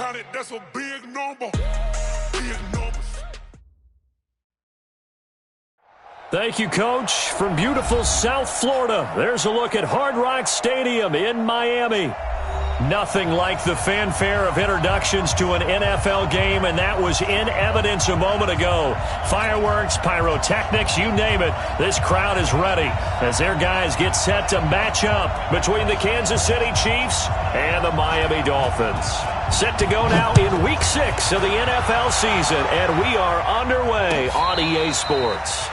counted, that's a big number. Big numbers. Thank you, Coach. From beautiful South Florida, there's a look at Hard Rock Stadium in Miami. Nothing like the fanfare of introductions to an NFL game, and that was in evidence a moment ago. Fireworks, pyrotechnics, you name it. This crowd is ready as their guys get set to match up between the Kansas City Chiefs and the Miami Dolphins. Set to go now in Week 6 of the NFL season, and we are underway on EA Sports.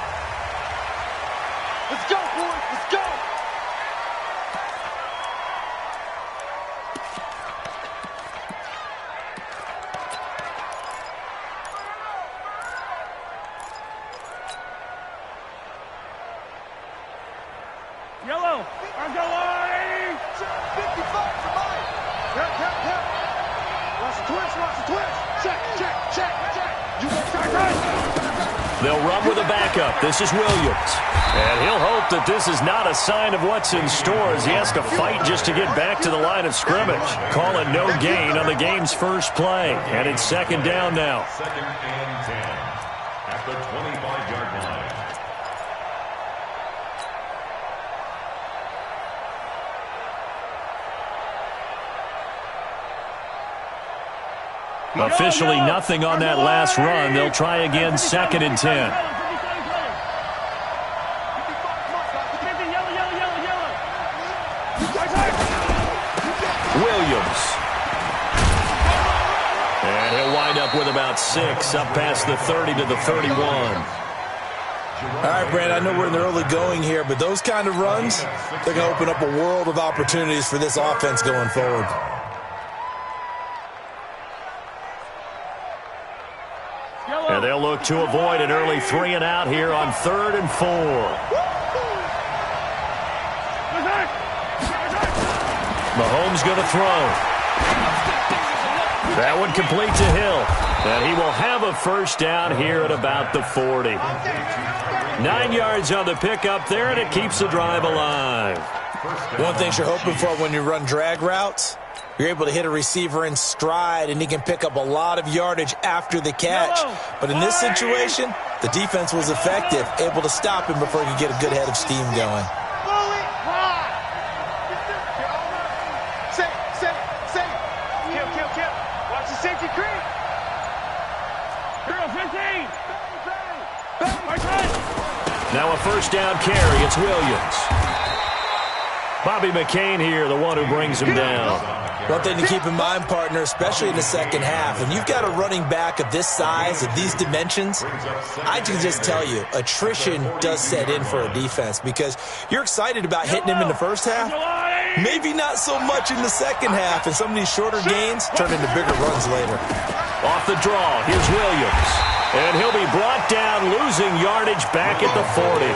Let's go, boys. Let's go. Yellow. I'm going. 55 for mine. Yep. Watch the twist. Check. You go try. They'll run with a backup. This is Williams. And he'll hope that this is not a sign of what's in store as he has to fight just to get back to the line of scrimmage. Call it no gain on the game's first play. And it's second down now. Second and 10 at the 25-yard line. Officially nothing on that last run. They'll try again, second and 10. Williams. And he'll wind up with about 6, up past the 30 to the 31. All right, Brandon, I know we're in the early going here, but those kind of runs, they're going to open up a world of opportunities for this offense going forward. And they'll look to avoid an early 3 and out here on 3rd and 4. Mahomes going to throw. That one complete to Hill. And he will have a first down here at about the 40. 9 yards on the pickup there, and it keeps the drive alive. One thing you're hoping for when you run drag routes, you're able to hit a receiver in stride, and he can pick up a lot of yardage after the catch. But in this situation, the defense was effective, able to stop him before he could get a good head of steam going. Watch the safety creep. Girl, 15. Now a first down carry. It's Williams. Bobby McCain here, the one who brings him down. One thing to keep in mind, partner, especially in the second half, and you've got a running back of this size, of these dimensions, I can just tell you, attrition does set in for a defense because you're excited about hitting him in the first half, maybe not so much in the second half, and some of these shorter gains turn into bigger runs later. Off the draw, here's Williams. And he'll be brought down, losing yardage back at the 40.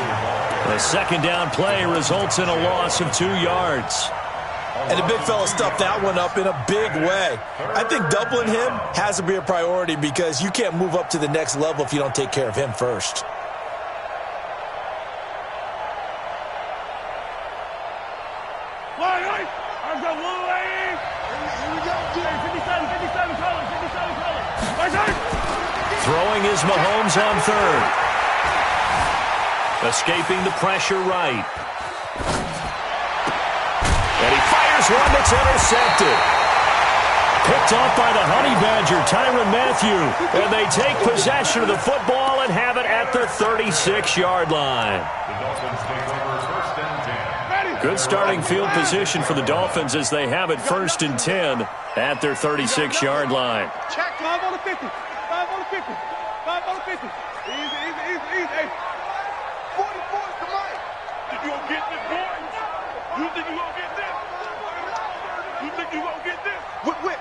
The second down play results in a loss of 2 yards. And the big fella stuffed that one up in a big way. I think doubling him has to be a priority because you can't move up to the next level if you don't take care of him first. Throwing is Mahomes on 3rd. Escaping the pressure right. And he fires one that's intercepted. Picked off by the Honey Badger, Tyrann Mathieu. And they take possession of the football and have it at the 36-yard line. Good starting field position for the Dolphins as they have it 1st and 10 at their 36-yard line. Check 5 on the 50. 5 on the 50. 5 on the 50. Easy. Hey. 44 is the line. You gonna get this, boy? You think you gonna get this? You think you gonna get this? Whip.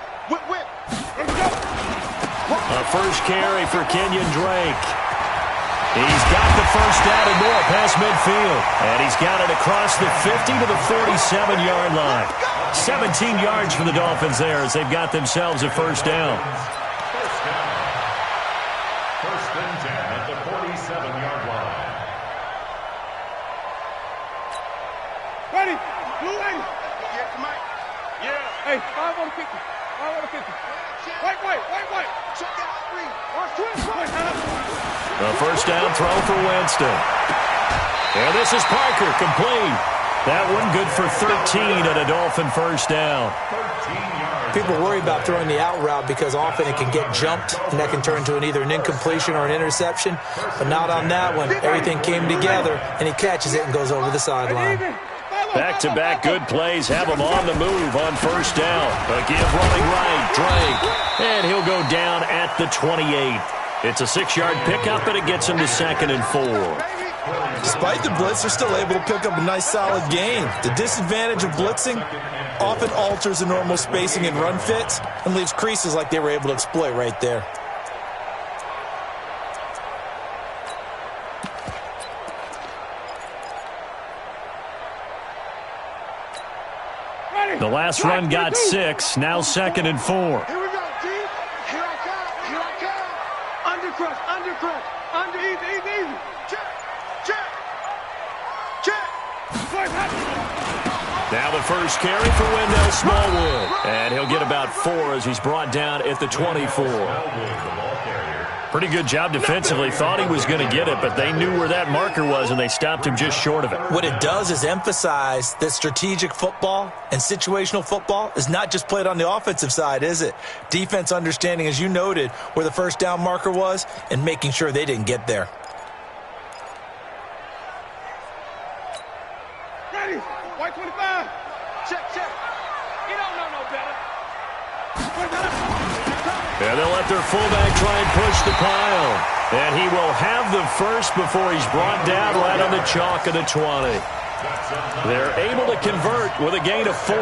Let's go. A first carry for Kenyon Drake. He's got the first down and more past midfield. And he's got it across the 50 to the 47-yard line. 17 yards for the Dolphins there as they've got themselves a first down. First and 10 at the 47-yard line. Ready? Blue lady. Yes, Mike. Yeah. Hey, 5 on the 50. 5 on the 50. Wait. A first down throw for Winston. And this is Parker, complete. That one good for 13 and a Dolphin first down. People worry about throwing the out route because often it can get jumped, and that can turn into either an incompletion or an interception. But not on that one. Everything came together, and he catches it and goes over the sideline. Back-to-back good plays have him on the move on first down. A give running right, Drake. And he'll go down at the 28. It's a 6-yard pickup, and it gets him to 2nd and 4. Despite the blitz, they're still able to pick up a nice, solid gain. The disadvantage of blitzing often alters the normal spacing and run fits and leaves creases like they were able to exploit right there. The last run got 6, now 2nd and 4. Here we go, G. Here I come. Undercrush. Under, easy. Check. Now the first carry for Wendell Smallwood. And he'll get about 4 as he's brought down at the 24. Pretty good job defensively. Thought he was going to get it, but they knew where that marker was, and they stopped him just short of it. What it does is emphasize that strategic football and situational football is not just played on the offensive side, is it? Defense understanding, as you noted, where the first down marker was and making sure they didn't get there. Ready. White 25. Check. You don't know no better. And they'll let their fullback try and push the pile. And he will have the first before he's brought down right on the chalk of the 20. They're able to convert with a gain of 4.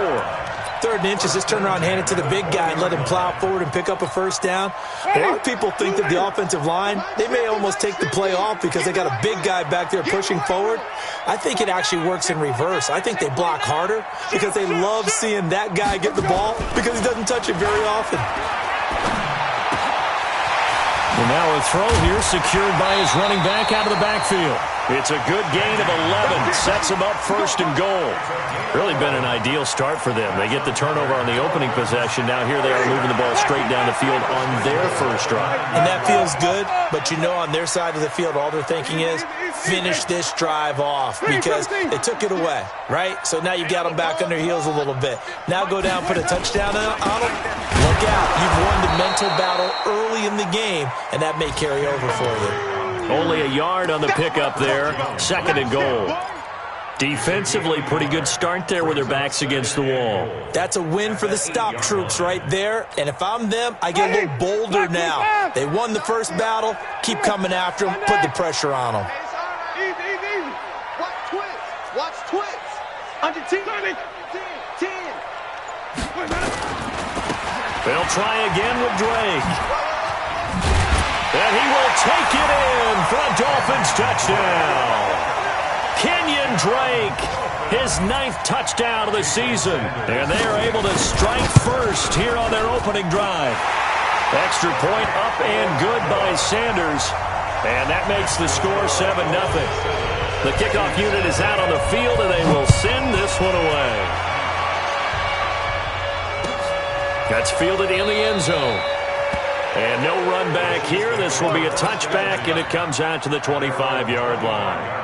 3rd and inches, just turn around, hand it to the big guy and let him plow forward and pick up a first down. A lot of people think that the offensive line, they may almost take the play off because they got a big guy back there pushing forward. I think it actually works in reverse. I think they block harder because they love seeing that guy get the ball because he doesn't touch it very often. And now a throw here secured by his running back out of the backfield. It's a good gain of 11. Sets him up 1st and goal. Really been an ideal start for them. They get the turnover on the opening possession. Now here they are moving the ball straight down the field on their first drive. And that feels good, but you know on their side of the field all they're thinking is finish this drive off because they took it away, right? So now you got them back on their heels a little bit. Now go down, put a touchdown on them. Look out. You've won the mental battle early in the game, and that may carry over for you. Only a yard on the pickup there. 2nd and goal. Defensively, pretty good start there with their backs against the wall. That's a win for the stop troops right there. And if I'm them, I get a little bolder now. They won the first battle. Keep coming after them. Put the pressure on them. Easy. Watch twist. Under 10. 10. They'll try again with Drake. And he will take it in for a Dolphins touchdown. Kenyon Drake, his 9th touchdown of the season. And they are able to strike first here on their opening drive. Extra point up and good by Sanders. And that makes the score 7-0. The kickoff unit is out on the field, and they will send this one away. That's fielded in the end zone. And no run back here. This will be a touchback, and it comes out to the 25-yard line.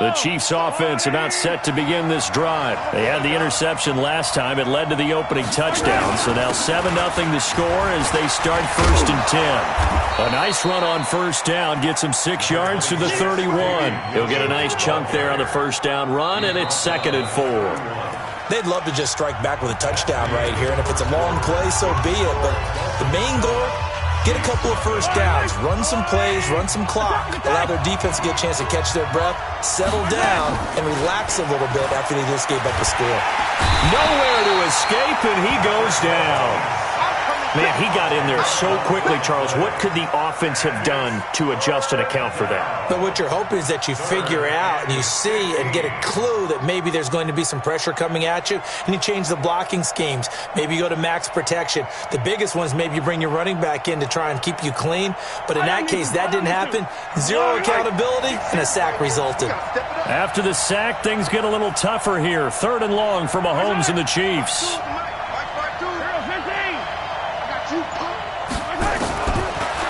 The Chiefs' offense about set to begin this drive. They had the interception last time. It led to the opening touchdown. So now 7-0 to score as they start 1st and 10. A nice run on first down gets him 6 yards to the 31. He'll get a nice chunk there on the first down run, and it's 2nd and 4. They'd love to just strike back with a touchdown right here, and if it's a long play, so be it. But the main goal, get a couple of first downs, run some plays, run some clock, allow their defense to get a chance to catch their breath, settle down, and relax a little bit after they just gave up a score. Nowhere to escape, and he goes down. Man, he got in there so quickly, Charles. What could the offense have done to adjust and account for that? But what you're hoping is that you figure out and you see and get a clue that maybe there's going to be some pressure coming at you, and you change the blocking schemes. Maybe you go to max protection. The biggest one is maybe you bring your running back in to try and keep you clean. But in that case, that didn't happen. Zero accountability, and a sack resulted. After the sack, things get a little tougher here. 3rd and long for Mahomes and the Chiefs.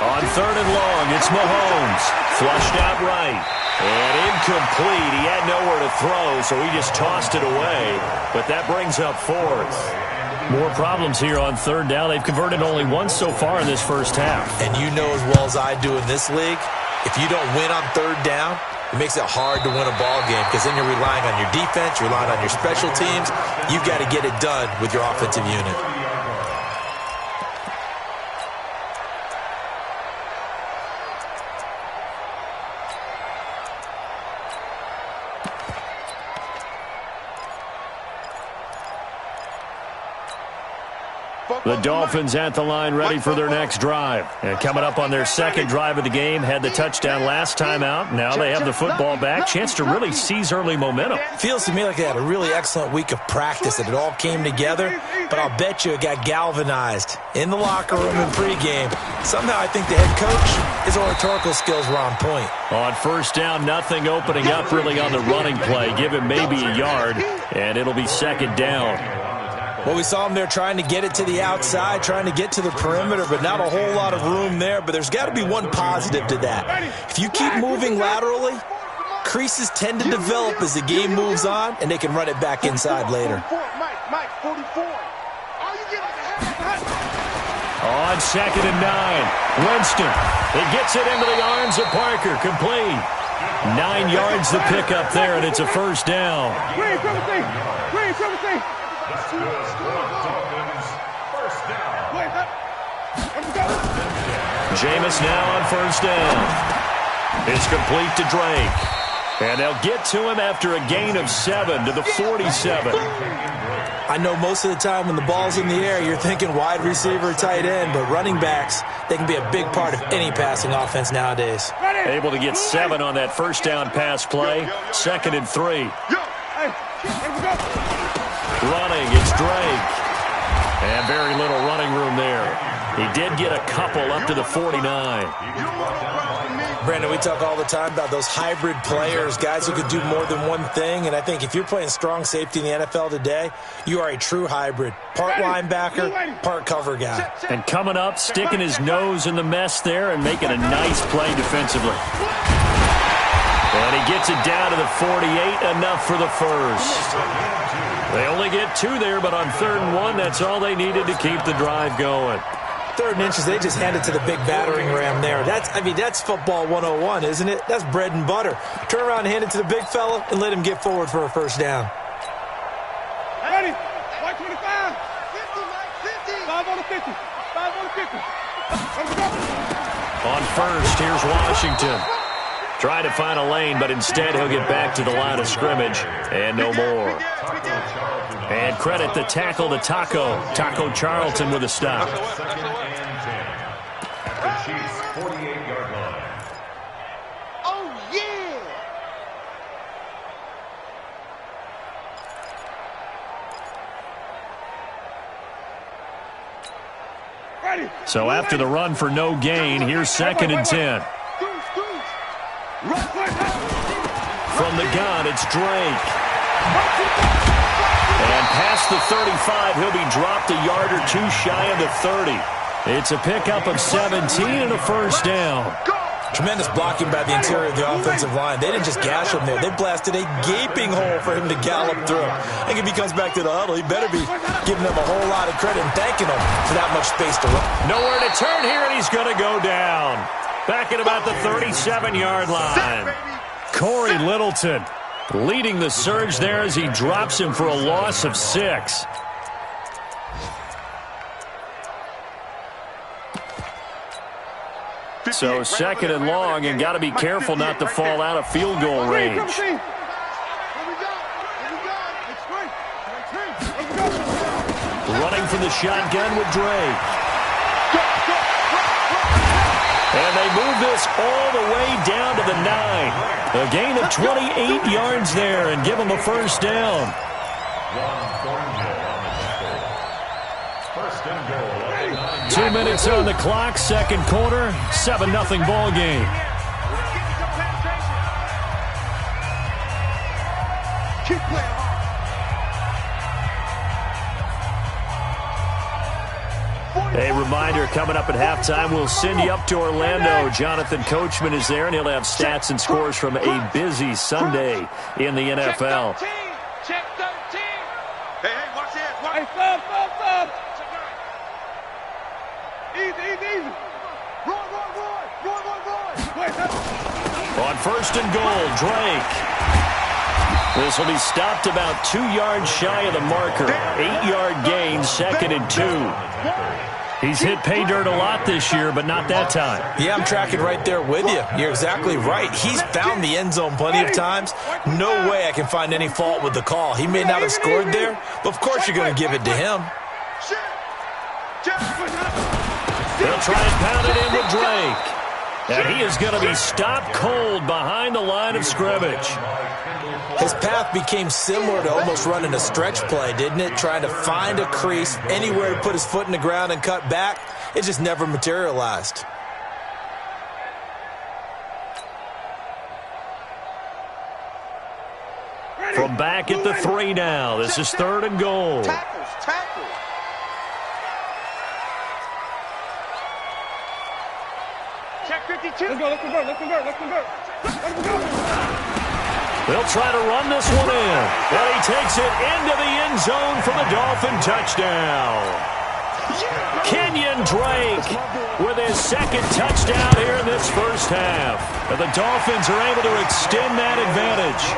On On 3rd and long, it's Mahomes. Flushed out right. And incomplete. He had nowhere to throw, so he just tossed it away. But that brings up 4th. More problems here on 3rd down. They've converted only once so far in this first half. And you know as well as I do in this league, if you don't win on 3rd down, it makes it hard to win a ball game because then you're relying on your defense, you're relying on your special teams. You've got to get it done with your offensive unit. The Dolphins at the line ready for their next drive. And coming up on their second drive of the game, had the touchdown last time out. Now they have the football back. Chance to really seize early momentum. Feels to me like they had a really excellent week of practice, that it all came together. But I'll bet you it got galvanized in the locker room in pregame. Somehow I think the head coach, his oratorical skills were on point. On 1st down, nothing opening up really on the running play. Give him maybe a yard, and it'll be 2nd down. Well, we saw him there trying to get it to the outside, trying to get to the perimeter, but not a whole lot of room there. But there's got to be one positive to that. If you keep moving laterally, creases tend to develop as the game moves on, and they can run it back inside later. On 2nd and 9, Winston. He gets it into the arms of Parker. Complete. 9 yards to pick up there, and it's a 1st down. Jameis now on 1st down. It's complete to Drake. And they'll get to him after a gain of 7 to the 47. I know most of the time when the ball's in the air, you're thinking wide receiver, tight end, but running backs, they can be a big part of any passing offense nowadays. Able to get 7 on that 1st down pass play. 2nd and 3. Running, it's Drake. And very little running room there. He did get a couple up to the 49. Brandon, we talk all the time about those hybrid players, guys who could do more than one thing. And I think if you're playing strong safety in the NFL today, you are a true hybrid. Part linebacker, part cover guy. And coming up, sticking his nose in the mess there and making a nice play defensively. And he gets it down to the 48, enough for the 1st. They only get 2 there, but on 3rd and 1, that's all they needed to keep the drive going. 3rd and inches, they just hand it to the big battering ram there. That's football 101, isn't it? That's bread and butter. Turn around and hand it to the big fella and let him get forward for a 1st down. Ready? 125. 50, 5 on the 50. 5 on the 50. On 1st, here's Washington. Trying to find a lane, but instead he'll get back to the line of scrimmage. And no more. And credit the tackle to Taco Charlton with a stop. 2nd and 10. At the Chiefs' 48-yard line. Oh, yeah! Ready? So after the run for no gain, here's 2nd and 10. From the gun, it's Drake. And past the 35, he'll be dropped a yard or 2 shy of the 30. It's a pickup of 17 and a 1st down. Tremendous blocking by the interior of the offensive line. They didn't just gash him there. They blasted a gaping hole for him to gallop through. I think if he comes back to the huddle, he better be giving them a whole lot of credit and thanking them for that much space to run. Nowhere to turn here, and he's going to go down. Back at about the 37-yard line. Corey Littleton leading the surge there as he drops him for a loss of 6. So 2nd and long, and got to be careful not to fall out of field goal range. Running from the shotgun with Drake. And they move this all the way down to the 9. A gain of 28 yards there and give them a 1st down. 2 minutes on the clock, 2nd quarter, 7-0 ball game. Keep playing hard. A reminder, coming up at halftime, we'll send you up to Orlando. Jonathan Coachman is there, and he'll have stats and scores from a busy Sunday in the NFL. Check 13. Hey, watch this. Hey, stop. Easy. Roy. On first and goal, Drake. This will be stopped about 2 yards shy of the marker. 8-yard gain, 2nd and 2. He's hit pay dirt a lot this year, but not that time. Yeah, I'm tracking right there with you. You're exactly right. He's found the end zone plenty of times. No way I can find any fault with the call. He may not have scored there, but of course you're going to give it to him. They'll try and pound it in with Drake. And he is going to be stopped cold behind the line of scrimmage. His path became similar to almost running a stretch play, didn't it? Trying to find a crease, anywhere to put his foot in the ground and cut back. It just never materialized. From back at the 3 now. This is 3rd and goal. Tackles. Check 52. Let's convert. They'll try to run this one in. And he takes it into the end zone for the Dolphin touchdown. Kenyon Drake with his 2nd touchdown here in this first half. And the Dolphins are able to extend that advantage.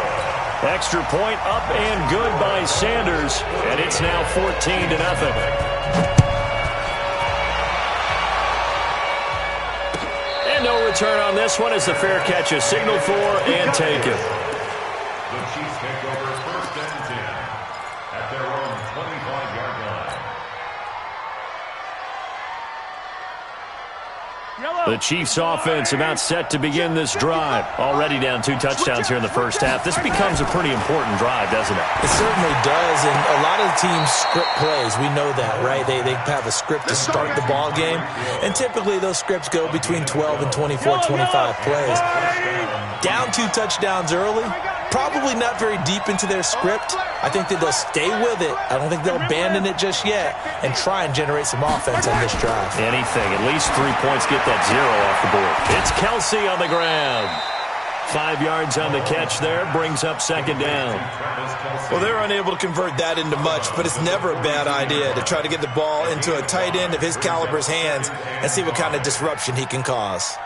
Extra point up and good by Sanders. And it's now 14-0. No return on this one as the fair catch is signaled for and taken. The Chiefs take over 1st and 10 at their own 25-yard line. The Chiefs offense about set to begin this drive. Already down 2 touchdowns here in the first half. This becomes a pretty important drive, doesn't it? It certainly does, and a lot of teams script plays. We know that, right? They have a script to start the ball game, and typically those scripts go between 12 and 24, 25 plays. Down 2 touchdowns early, probably not very deep into their script. I think that they'll stay with it. I don't think they'll abandon it just yet and try and generate some offense on this drive. Anything. At least 3 points, get that 0 off the board. It's Kelsey on the ground. 5 yards on the catch there, brings up 2nd down. Well, they're unable to convert that into much, but it's never a bad idea to try to get the ball into a tight end of his caliber's hands and see what kind of disruption he can cause.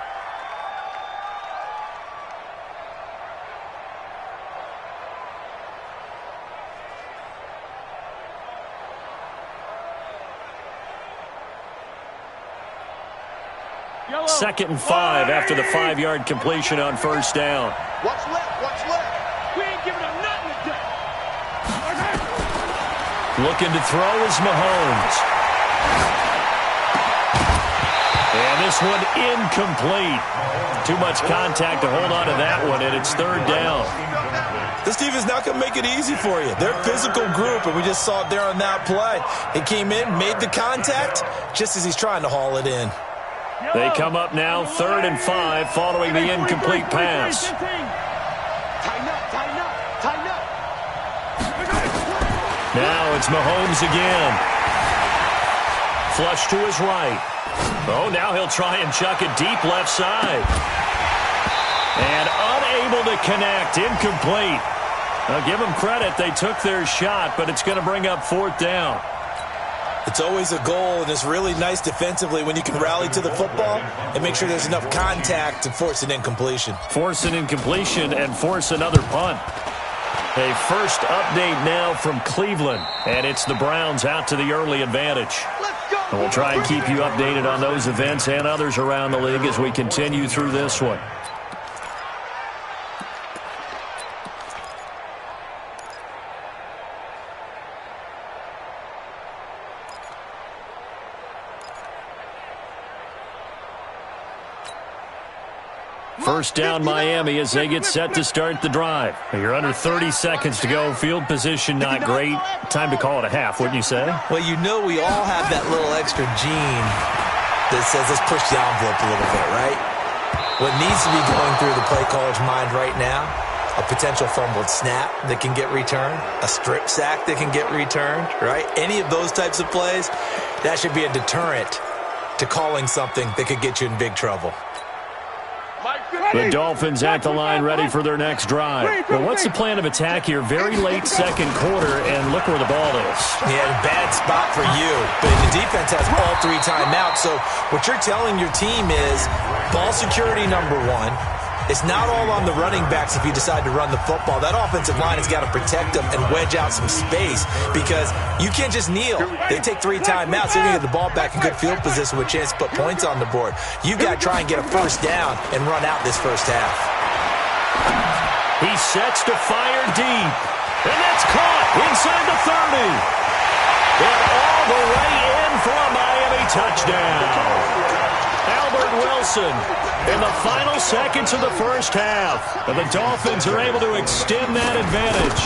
Second and 5 after the 5-yard completion on first down. What's left? We ain't giving up nothing today. Looking to throw is Mahomes. And this one incomplete. Too much contact to hold on to that one, and it's 3rd down. This team is not going to make it easy for you. They're a physical group, and we just saw it there on that play. He came in, made the contact, just as he's trying to haul it in. They come up now 3rd and 5 following the incomplete pass. Tighten up. Now it's Mahomes again. Flush to his right. Oh, now he'll try and chuck it deep left side. And unable to connect, incomplete. Now give them credit, they took their shot, but it's going to bring up 4th down. It's always a goal, and it's really nice defensively when you can rally to the football and make sure there's enough contact to force an incompletion. Force an incompletion and force another punt. A first update now from Cleveland, and it's the Browns out to the early advantage. And we'll try and keep you updated on those events and others around the league as we continue through this one. First down Miami as they get set to start the drive. You're under 30 seconds to go. Field position not great. Time to call it a half, wouldn't you say? Well, you know we all have that little extra gene that says let's push the envelope a little bit, right? What needs to be going through the play caller's mind right now, a potential fumbled snap that can get returned, a strip sack that can get returned, right? Any of those types of plays, that should be a deterrent to calling something that could get you in big trouble. The Dolphins at the line ready for their next drive. Well, what's the plan of attack here? Very late second quarter, and look where the ball is. Yeah, bad spot for you. But the defense has all 3 timeouts. So what you're telling your team is ball security number 1. It's not all on the running backs if you decide to run the football. That offensive line has got to protect them and wedge out some space because you can't just kneel. They take 3 timeouts. They're going to get the ball back in good field position with a chance to put points on the board. You've got to try and get a first down and run out this first half. He sets to fire deep. And that's caught inside the 30. And all the way in for a Miami touchdown. Albert Wilson in the final seconds of the first half. And the Dolphins are able to extend that advantage.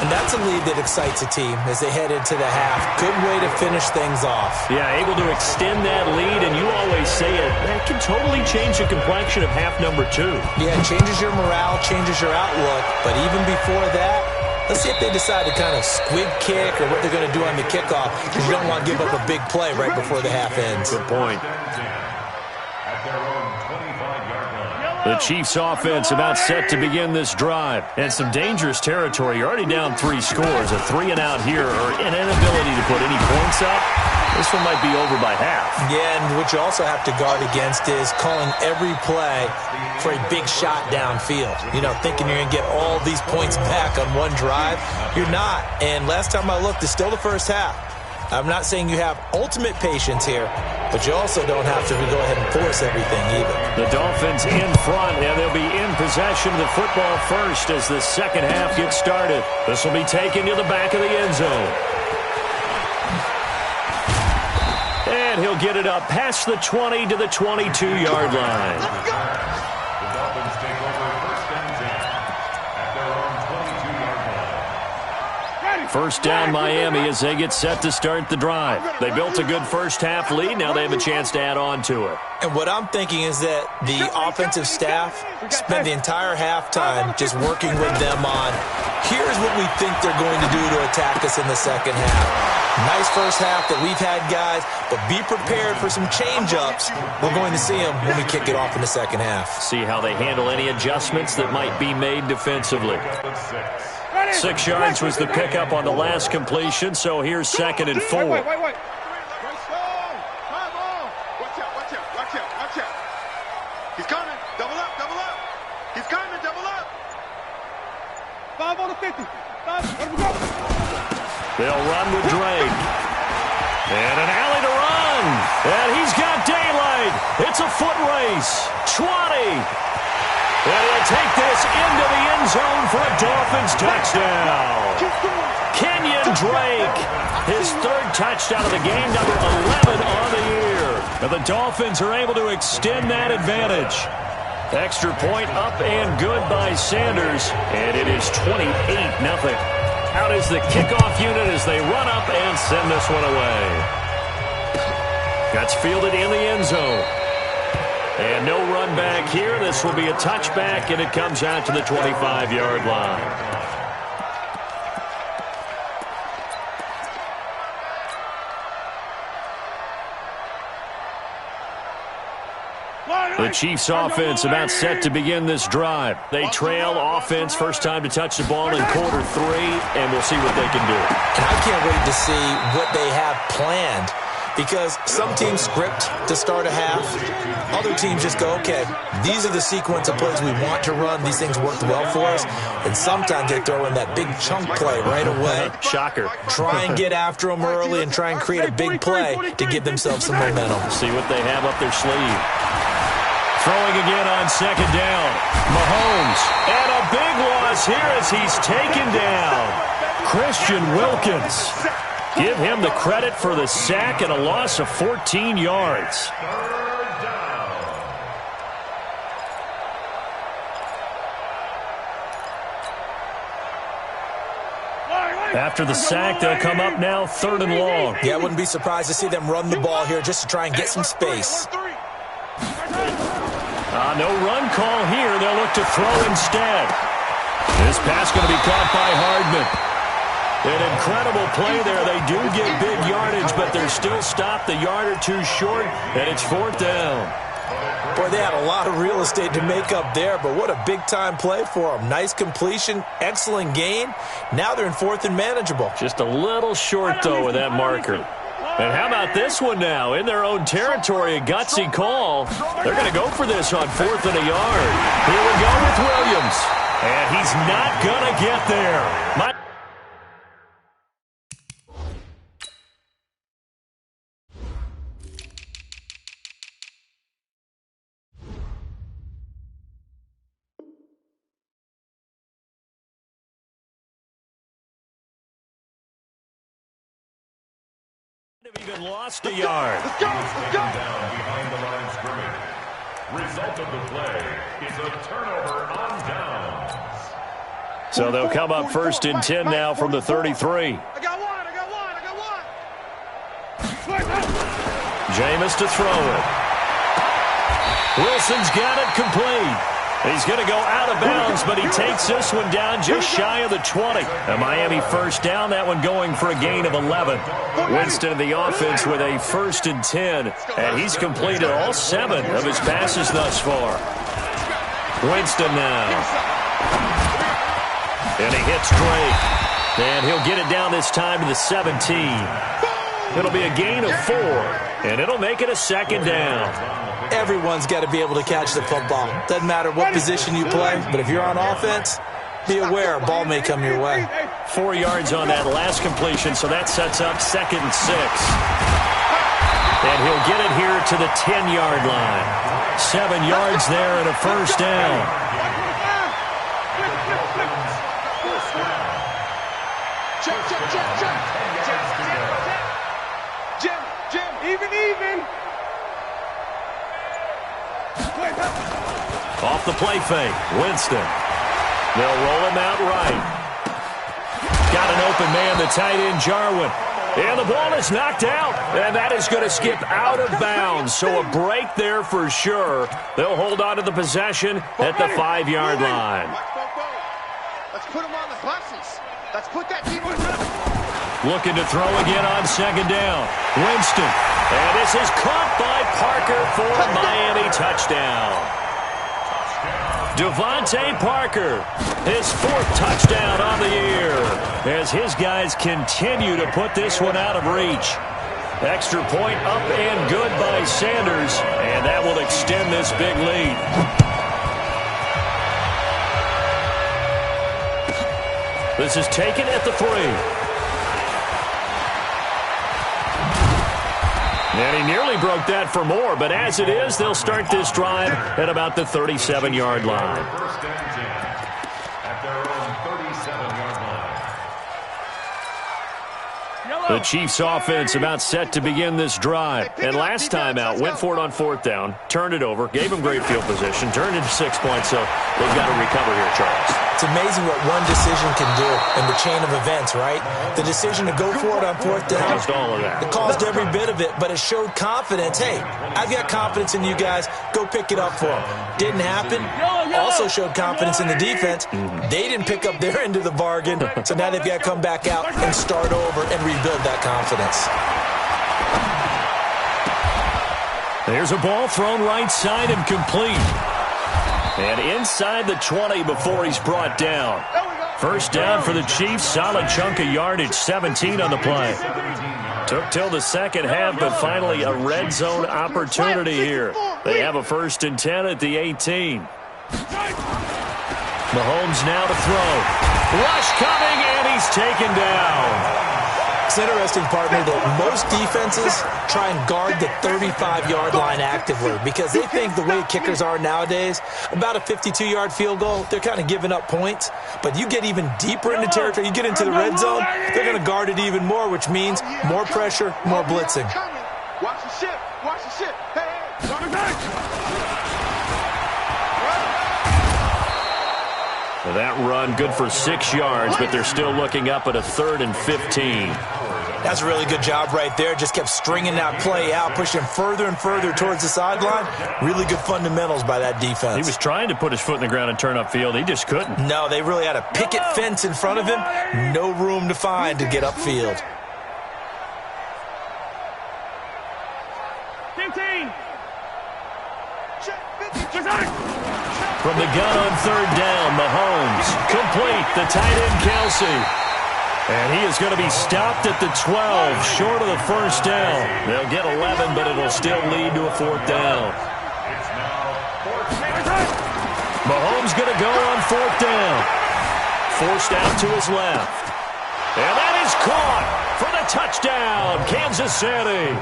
And that's a lead that excites a team as they head into the half. Good way to finish things off. Yeah, able to extend that lead, and you always say it, that can totally change the complexion of half number 2. Yeah, it changes your morale, changes your outlook. But even before that, let's see if they decide to kind of squib kick or what they're going to do on the kickoff, because you don't want to give up a big play right before the half ends. Good point. The Chiefs offense about set to begin this drive. And some dangerous territory. You're already down 3 scores. A 3 and out here or an inability to put any points up. This one might be over by half. Yeah, and what you also have to guard against is calling every play for a big shot downfield. You know, thinking you're going to get all these points back on one drive. You're not. And last time I looked, it's still the first half. I'm not saying you have ultimate patience here, but you also don't have to go ahead and force everything either. The Dolphins in front, and they'll be in possession of the football first as the second half gets started. This will be taken to the back of the end zone. And he'll get it up past the 20 to the 22-yard line. The Dolphins take over first and 10 at their own 22-yard line. First down Miami as they get set to start the drive. They built a good first half lead. Now they have a chance to add on to it. And what I'm thinking is that the offensive staff spent the entire halftime just working with them on, here's what we think they're going to do to attack us in the second half. Nice first half that we've had, guys, but be prepared for some change-ups. We're going to see them when we kick it off in the second half. See how they handle any adjustments that might be made defensively. 6 yards was the pickup on the last completion, so here's 2nd and 4. Wait. Watch out. He's coming. Double up. He's coming. Double up. 5 on the 50. 5. Let him go. They'll run with Drake. And an alley to run. And he's got daylight. It's a foot race. 20. And he'll take this into the end zone for a Dolphins touchdown. Kenyon Drake, his 3rd touchdown of the game, number 11 on the year. And the Dolphins are able to extend that advantage. Extra point up and good by Sanders. And it is 28-0. Out is the kickoff unit as they run up and send this one away. That's fielded in the end zone. And no run back here. This will be a touchback, and it comes out to the 25-yard line. The Chiefs offense about set to begin this drive. They trail offense first time to touch the ball in quarter 3, and we'll see what they can do. And I can't wait to see what they have planned, because some teams script to start a half. Other teams just go, okay, these are the sequence of plays we want to run. These things worked well for us. And sometimes they throw in that big chunk play right away. Shocker. Try and get after them early and try and create a big play to give themselves some momentum. See what they have up their sleeve. Throwing again on 2nd down. Mahomes. And a big loss here as he's taken down. Christian Wilkins. Give him the credit for the sack and a loss of 14 yards. After the sack, they'll come up now 3rd and long. Yeah, I wouldn't be surprised to see them run the ball here just to try and get some space. No run call here. They'll look to throw instead. This pass going to be caught by Hardman. An incredible play there. They do get big yardage, but they're still stopped a yard or two short, and it's 4th down. Boy, they had a lot of real estate to make up there, but what a big-time play for them. Nice completion, excellent gain. Now they're in 4th and manageable. Just a little short, though, with that marker. And how about this one now? In their own territory, a gutsy call. They're going to go for this on 4th and a yard. Here we go with Williams. And he's not going to get there. Even lost a yard. Let's go. Down behind the line of scrimmage. Result of the play is a turnover on downs. So they'll come up 1st and 10 now from the 33. I got one. Jameis to throw it. Wilson's got it complete. He's going to go out of bounds, but he takes this one down just shy of the 20. A Miami 1st down, that one going for a gain of 11. Winston in the offense with a 1st and 10, and he's completed all 7 of his passes thus far. Winston now. And he hits Drake. And he'll get it down this time to the 17. It'll be a gain of 4, and it'll make it a 2nd down. Everyone's got to be able to catch the football. Doesn't matter what position you play, but if you're on offense, be aware a ball may come your way. 4 yards on that last completion, so that sets up 2nd and 6. And he'll get it here to the 10-yard line. 7 yards there and a 1st down. Jim, even. Off the play fake, Winston. They'll roll him out right. Got an open man, the tight end, Jarwin. And the ball is knocked out, and that is going to skip out of bounds. So a break there for sure. They'll hold on to the possession at the 5-yard line. Let's put them on the buses. Let's put that team on the Looking to throw again on 2nd down. Winston. And this is caught by Parker for a Miami touchdown. Devontae Parker, his 4th touchdown on the year, as his guys continue to put this one out of reach. Extra point up and good by Sanders, and that will extend this big lead. This is taken at the 3. And he nearly broke that for more, but as it is, they'll start this drive at about the 37-yard line. 1st and 10 at their own 37-yard line. The Chiefs offense about set to begin this drive. And last time out, went for it on 4th down, turned it over, gave him great field position, turned into 6 points, so they've got to recover here, Charles. It's amazing what one decision can do in the chain of events, right? The decision to go for it on 4th down. Caused all of that. It caused every bit of it, but it showed confidence. Hey, I've got confidence in you guys. Go pick it up for them. Didn't happen. Also showed confidence in the defense. They didn't pick up their end of the bargain, so now they've got to come back out and start over and rebuild that confidence. There's a ball thrown right side and complete. And inside the 20 before he's brought down. 1st down for the Chiefs. Solid chunk of yardage, 17 on the play. Took till the 2nd half, but finally a red zone opportunity here. They have a 1st and 10 at the 18. Mahomes now to throw. Rush coming, and he's taken down. It's interesting, partner, that most defenses try and guard the 35-yard line actively because they think the way kickers are nowadays, about a 52-yard field goal, they're kind of giving up points. But you get even deeper into territory, you get into the red zone, they're going to guard it even more, which means more pressure, more blitzing. Watch the ship. Watch the ship. Hey, running back. Well, that run good for 6 yards, but they're still looking up at a 3rd and 15. That's a really good job right there. Just kept stringing that play out, pushing further and further towards the sideline. Really good fundamentals by that defense. He was trying to put his foot in the ground and turn upfield. He just couldn't. No, they really had a picket fence in front of him. No room to find to get upfield. From the gun on third down, Mahomes. Complete, the tight end, Kelsey. And he is going to be stopped at the 12, short of the first down. They'll get 11, but it'll still lead to a fourth down. Mahomes going to go on fourth down. Forced out to his left. And that is caught for the touchdown, Kansas City.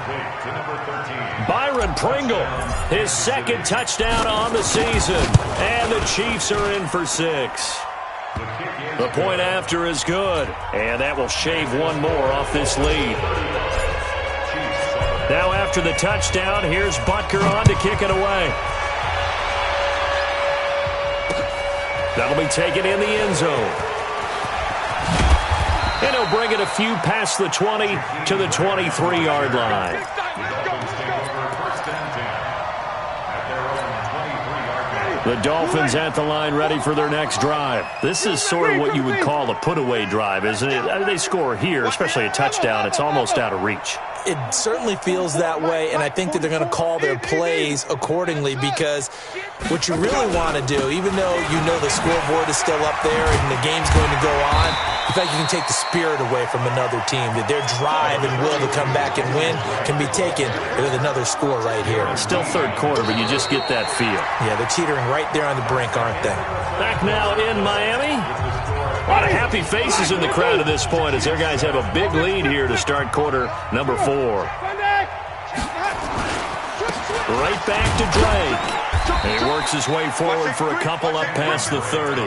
Byron Pringle, his second touchdown on the season. And the Chiefs are in for 6. The point after is good, and that will shave one more off this lead. Now after the touchdown, here's Butker on to kick it away. That'll be taken in the end zone. And he'll bring it a few past the 20 to the 23-yard line. The Dolphins at the line ready for their next drive. This is sort of what you would call a put-away drive, isn't it? They score here, especially a touchdown. It's almost out of reach. It certainly feels that way, and I think that they're going to call their plays accordingly because what you really want to do, even though you know the scoreboard is still up there and the game's going to go on, in fact, you can take the spirit away from another team, that their drive and will to come back and win can be taken with another score right here. It's still third quarter, but you just get that feel. Yeah, they're teetering right there on the brink, aren't they? Back now in Miami. A lot of happy faces in the crowd at this point as their guys have a big lead here to start quarter number 4. Right back to Drake. He works his way forward for a couple up past the 30.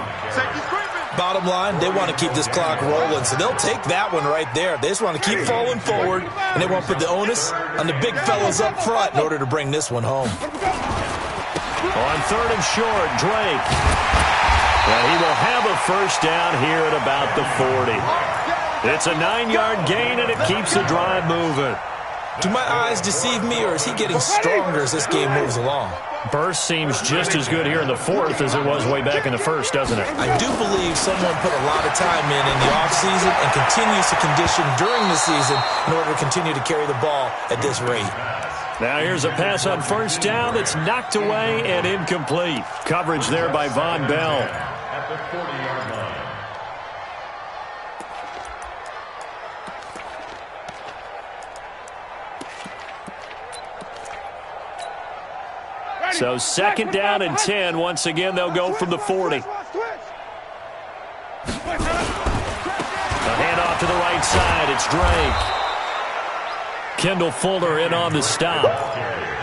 Bottom line, they want to keep this clock rolling, so they'll take that one right there. They just want to keep falling forward, and they want to put the onus on the big fellas up front in order to bring this one home. On third and short, Drake. And he will have a first down here at about the 40. It's a 9-yard gain, and it keeps the drive moving. Do my eyes deceive me, or is he getting stronger as this game moves along? Burst seems just as good here in the fourth as it was way back in the first, doesn't it? I do believe someone put a lot of time in the offseason and continues to condition during the season in order to continue to carry the ball at this rate. Now here's a pass on first down that's knocked away and incomplete. Coverage there by Von Bell. At the 40-yard line. So second down and 10. Once again, they'll go from the 40. A handoff to the right side. It's Drake. Kendall Fuller in on the stop.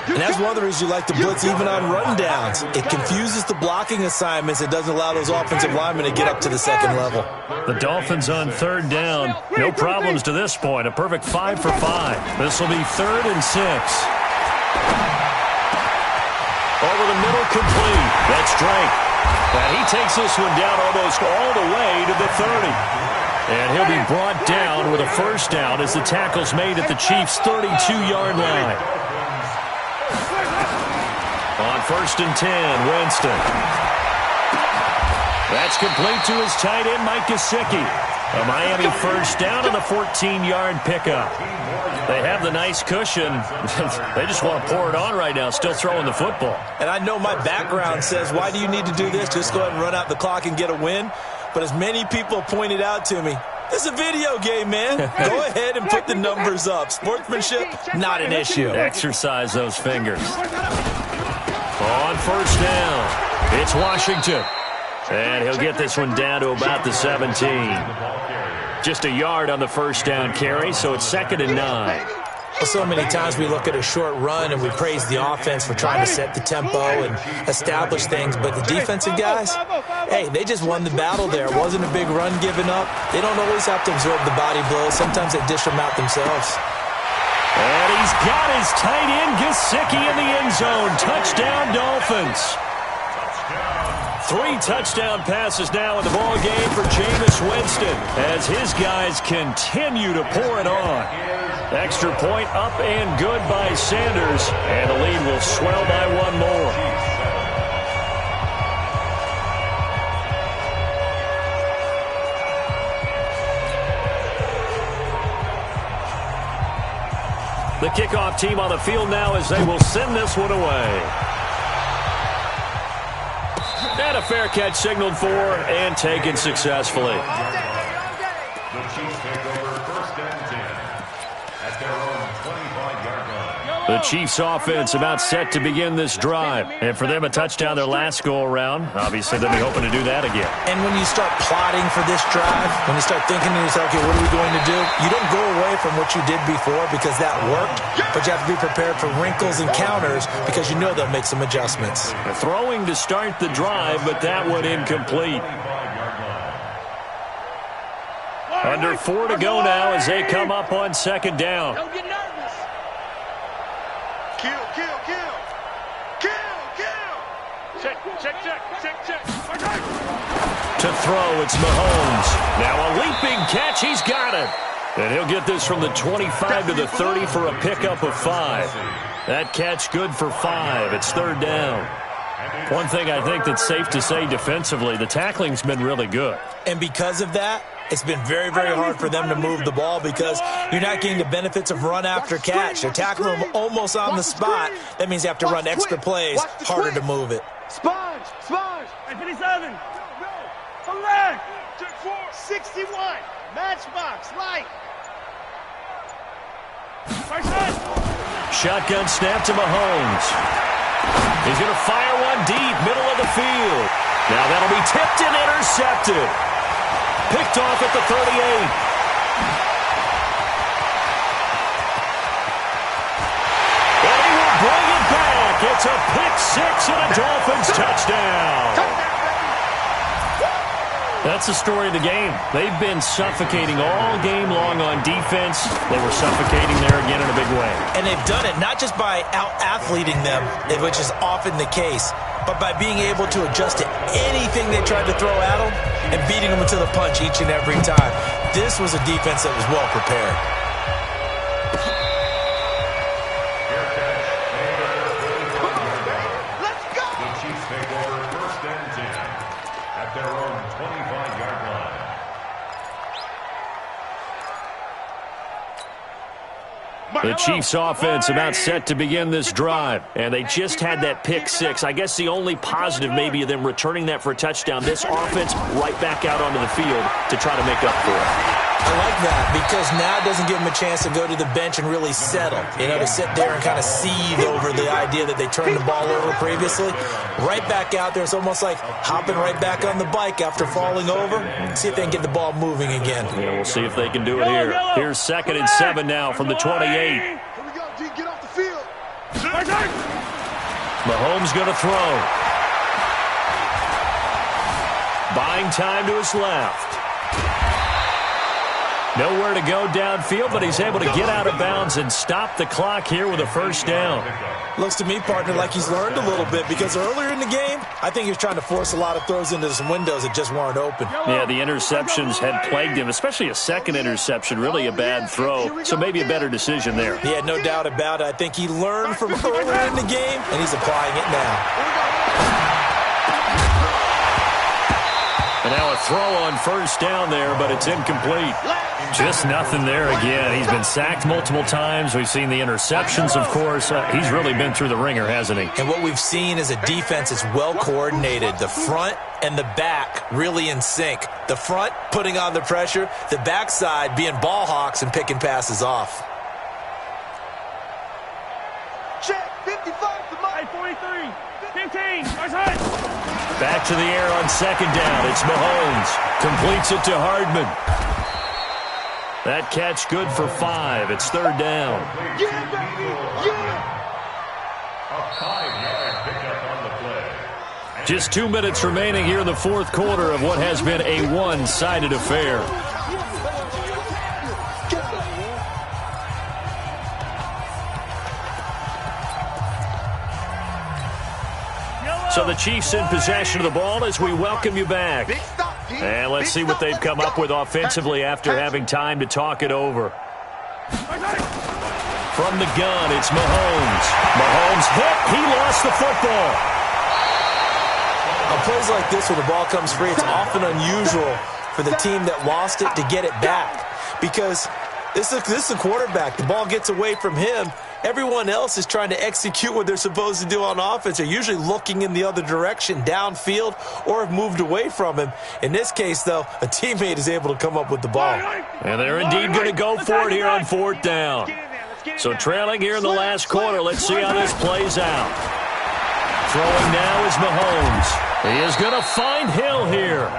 And that's one of the reasons you like to blitz even on rundowns. It confuses the blocking assignments. It doesn't allow those offensive linemen to get up to the second level. The Dolphins on third down. No problems to this point. A perfect 5 for 5. This will be 3rd and 6. Over the middle, complete. That's Drake. And he takes this one down almost all the way to the 30. And he'll be brought down with a first down as the tackle's made at the Chiefs' 32-yard line. On 1st and 10, Winston. That's complete to his tight end, Mike Gesicki. A Miami first down and a 14-yard pickup. They have the nice cushion. They just want to pour it on right now, still throwing the football. And I know my background says, why do you need to do this? Just go ahead and run out the clock and get a win. But as many people pointed out to me, this is a video game, man. Go ahead and put the numbers up. Sportsmanship, not an issue. Exercise those fingers. On first down, it's Washington. And he'll get this one down to about the 17. Just a yard on the first down carry, so it's 2nd and 9. So many times we look at a short run and we praise the offense for trying to set the tempo and establish things, but the defensive guys, hey, they just won the battle there. It wasn't a big run given up. They don't always have to absorb the body blows. Sometimes they dish them out themselves. And he's got his tight end, Gesicki, in the end zone. Touchdown, Dolphins. 3 touchdown passes now in the ball game for Jameis Winston as his guys continue to pour it on. Extra point up and good by Sanders, and the lead will swell by 1 more. The kickoff team on the field now as they will send this one away. And a fair catch signaled for and taken successfully. The Chiefs take over 1st and 10 at their own 25-yard line. The Chiefs offense about set to begin this drive. And for them, a touchdown their last go-around. Obviously, they'll be hoping to do that again. And when you start plotting for this drive, when you start thinking to yourself, okay, what are we going to do? You don't go away from what you did before because that worked, but you have to be prepared for wrinkles and counters because you know they'll make some adjustments. Throwing to start the drive, but that one incomplete. Under 4 to go now as they come up on 2nd down. Don't get nervous. Kill, kill, kill. Kill, kill. Check. To throw, it's Mahomes. Now a leaping catch, he's got it. And he'll get this from the 25 to the 30 for a pickup of 5. That catch good for 5. It's 3rd down. One thing I think that's safe to say defensively, the tackling's been really good. And because of that, it's been very, very hard for them to move the ball because you're not getting the benefits of run after catch. They're tackling them almost on the spot. That means you have to run extra plays, harder to move it. Sponge. 57. Select. 61. Matchbox. Light. Shotgun snap to Mahomes. He's going to fire one deep, middle of the field. Now that'll be tipped and intercepted. Picked off at the 38. And he will bring it back. It's a pick 6 and a Dolphins touchdown. That's the story of the game. They've been suffocating all game long on defense. They were suffocating there again in a big way. And they've done it not just by out-athleting them, which is often the case, but by being able to adjust to anything they tried to throw at them and beating them to the punch each and every time. This was a defense that was well prepared. Let's go. The Chiefs take over 1st and 10 at their own 25-yard line. The Chiefs offense about set to begin this drive, and they just had that pick 6. I guess the only positive maybe of them returning that for a touchdown. This offense right back out onto the field to try to make up for it. I like that because now it doesn't give them a chance to go to the bench and really settle, to sit there and kind of seethe over the idea that they turned the ball over previously. Right back out there, it's almost like hopping right back on the bike after falling over. See if they can get the ball moving again. Yeah, we'll see if they can do it here. Here's 2nd and 7 now from the 28. Here we go, D. Get off the field. Mahomes going to throw. Buying time to his left. Nowhere to go downfield, but he's able to get out of bounds and stop the clock here with a 1st down. Looks to me, partner, like he's learned a little bit because earlier in the game, I think he was trying to force a lot of throws into some windows that just weren't open. Yeah, the interceptions had plagued him, especially a 2nd interception, really a bad throw, so maybe a better decision there. Yeah, no doubt about it. I think he learned from earlier in the game, and he's applying it now. And now a throw on 1st down there, but it's incomplete. Just nothing there again. He's been sacked multiple times. We've seen the interceptions, of course. He's really been through the ringer, hasn't he? And what we've seen is a defense that's well coordinated. The front and the back really in sync. The front putting on the pressure, the backside being ball hawks and picking passes off. Check. 55 to Mike. 43. 15. Back to the air on 2nd down. It's Mahomes. Completes it to Hardman. That catch good for 5. It's 3rd down. Yeah, baby. Yeah. A 5-yard pickup on the play. Just 2 minutes remaining here in the 4th quarter of what has been a one-sided affair. So the Chiefs in possession of the ball as we welcome you back. And let's see what they've come up with offensively after having time to talk it over. From the gun, it's Mahomes. Mahomes hit. He lost the football. On plays like this where the ball comes free, it's often unusual for the team that lost it to get it back. Because this is the quarterback. The ball gets away from him. Everyone else is trying to execute what they're supposed to do on offense. They're usually looking in the other direction, downfield, or have moved away from him. In this case, though, a teammate is able to come up with the ball. And they're indeed going to go for it here on 4th down. So trailing here in the last quarter. Let's see how this plays out. Throwing now is Mahomes. He is going to find Hill here.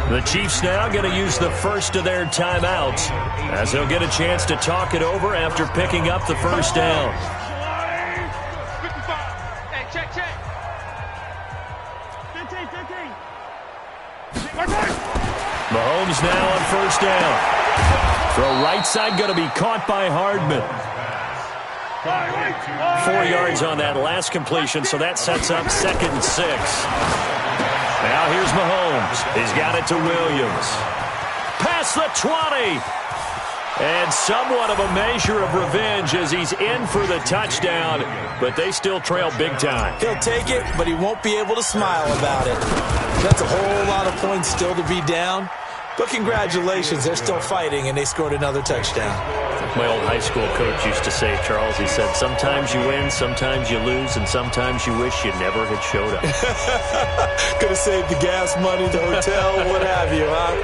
The Chiefs now going to use the first of their timeouts as they'll get a chance to talk it over after picking up the first down. Hey, check. 15. Mahomes now on 1st down. Throw right side going to be caught by Hardman. 4 yards on that last completion, so that sets up 2nd and 6. Now here's Mahomes. He's got it to Williams. Past the 20. And somewhat of a measure of revenge as he's in for the touchdown, but they still trail big time. He'll take it, but he won't be able to smile about it. That's a whole lot of points still to be down. But congratulations, they're still fighting, and they scored another touchdown. My old high school coach used to say, Charles, he said, sometimes you win, sometimes you lose, and sometimes you wish you never had showed up. Could have saved the gas money, the hotel, what have you, huh?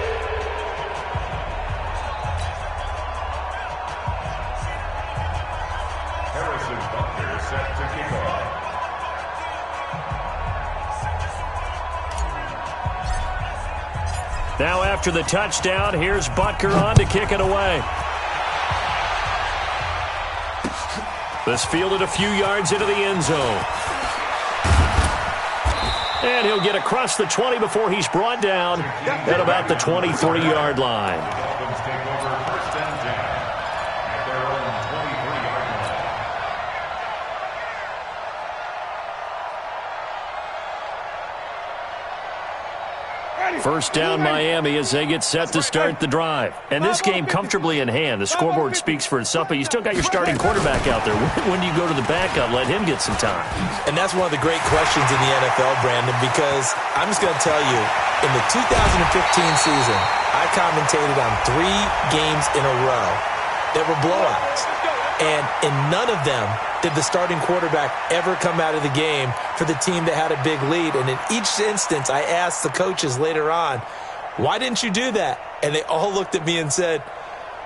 Harrison Butker set to kick off. Now after the touchdown, here's Butker on to kick it away. This fielded a few yards into the end zone. And he'll get across the 20 before he's brought down at about the 23-yard line. Dolphins take over 1st and 10 at their own 23-yard line. First down Miami as they get set to start the drive. And this game comfortably in hand. The scoreboard speaks for itself, but you still got your starting quarterback out there. When do you go to the backup? Let him get some time. And that's one of the great questions in the NFL, Brandon, because I'm just going to tell you, in the 2015 season, I commentated on 3 games in a row that were blowouts. And in none of them did the starting quarterback ever come out of the game for the team that had a big lead. And in each instance, I asked the coaches later on, why didn't you do that? And they all looked at me and said,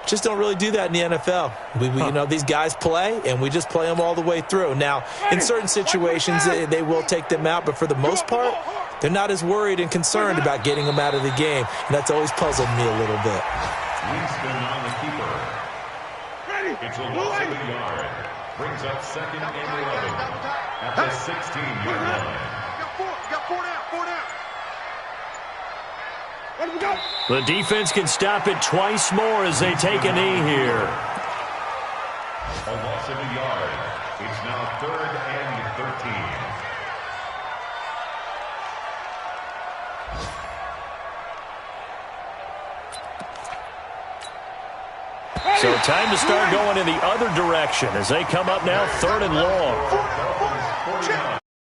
just don't really do that in the NFL. You know, these guys play, and we just play them all the way through. Now, in certain situations, they will take them out, but for the most part, they're not as worried and concerned about getting them out of the game. And that's always puzzled me a little bit. Winston on the keeper. It's a loss of a yard. Brings up 2nd and 11 at the 16-yard line. Got 4 down. The defense can stop it twice more as they take a knee here. A loss of a yard. It's now 3rd and 13. So time to start going in the other direction as they come up now 3rd and long.